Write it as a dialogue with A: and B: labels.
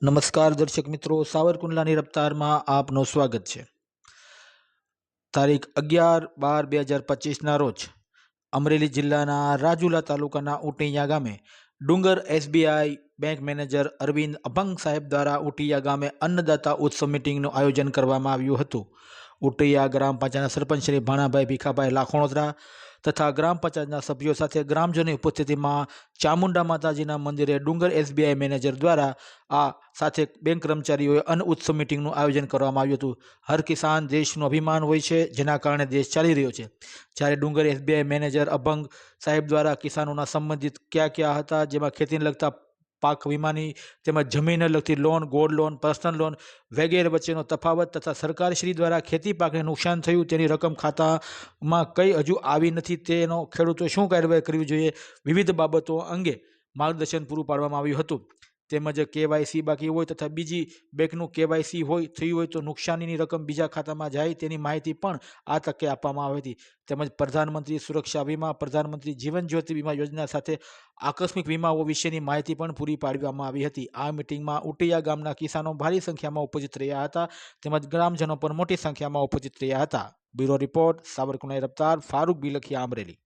A: નમસ્કાર દર્શક મિત્રો, સાવરકુંડલાની રફતારમાં આપનું સ્વાગત છે। તારીખ 11/12/2025ના રોજ અમરેલી જિલ્લાના રાજુલા તાલુકાના ઉટિયા ગામે ડુંગર SBI bank manager Arvind Abhang સાહેબ દ્વારા ઉટિયા ગામે અન્નદાતા ઉત્સવ મીટિંગનું આયોજન કરવામાં આવ્યું હતું। ઉટિયા ગ્રામ પંચાયતના સરપંચ શ્રી ભાણાભાઈ ભીખાભાઈ લાખોણોદરા તથા ગ્રામ પંચાયતના સભ્યો સાથે ગ્રામજનોની ઉપસ્થિતિમાં ચામુંડા માતાજીના મંદિરે ડુંગર એસબીઆઈ મેનેજર દ્વારા આ સાથે બેંક કર્મચારીઓએ અન્ન ઉત્સવ મીટિંગનું આયોજન કરવામાં આવ્યું હતું। હર કિસાન દેશનું અભિમાન હોય છે, જેના કારણે દેશ ચાલી રહ્યો છે। જ્યારે ડુંગર એસબીઆઈ મેનેજર અભંગ સાહેબ દ્વારા કિસાનોના સંબંધિત કયા હતા, જેમાં ખેતીને લગતા પાક વીમાની તેમજ જમીનને લગતી loan, gold loan, personal loan વગેરે વચ્ચેનો તફાવત તથા સરકારશ્રી દ્વારા ખેતી પાકને નુકસાન થયું તેની રકમ ખાતામાં કઈ હજુ આવી નથી, તેનો ખેડૂતોએ શું કાર્યવાહી કરવી જોઈએ, વિવિધ બાબતો અંગે માર્ગદર્શન પૂરું પાડવામાં આવ્યું હતું। તેમજ કેવાયસી બાકી હોય તથા બીજી બેંકનું કેવાયસી થયું હોય તો નુકસાનીની રકમ બીજા ખાતામાં જાય તેની માહિતી પણ આ તકે આપવામાં આવી હતી। તેમજ પ્રધાનમંત્રી સુરક્ષા વીમા, પ્રધાનમંત્રી જીવન જ્યોતિ વીમા યોજના સાથે આકસ્મિક વીમાઓ વિશેની માહિતી પણ પૂરી પાડવામાં આવી હતી। આ મિટિંગમાં ઉટિયા ગામના કિસાનો ભારી સંખ્યામાં ઉપસ્થિત રહ્યા હતા, તેમજ ગ્રામજનો પણ મોટી સંખ્યામાં ઉપસ્થિત રહ્યા હતા। Bureau report, Savarkundla રફતાર, Farooq Bilakhia, Amreli.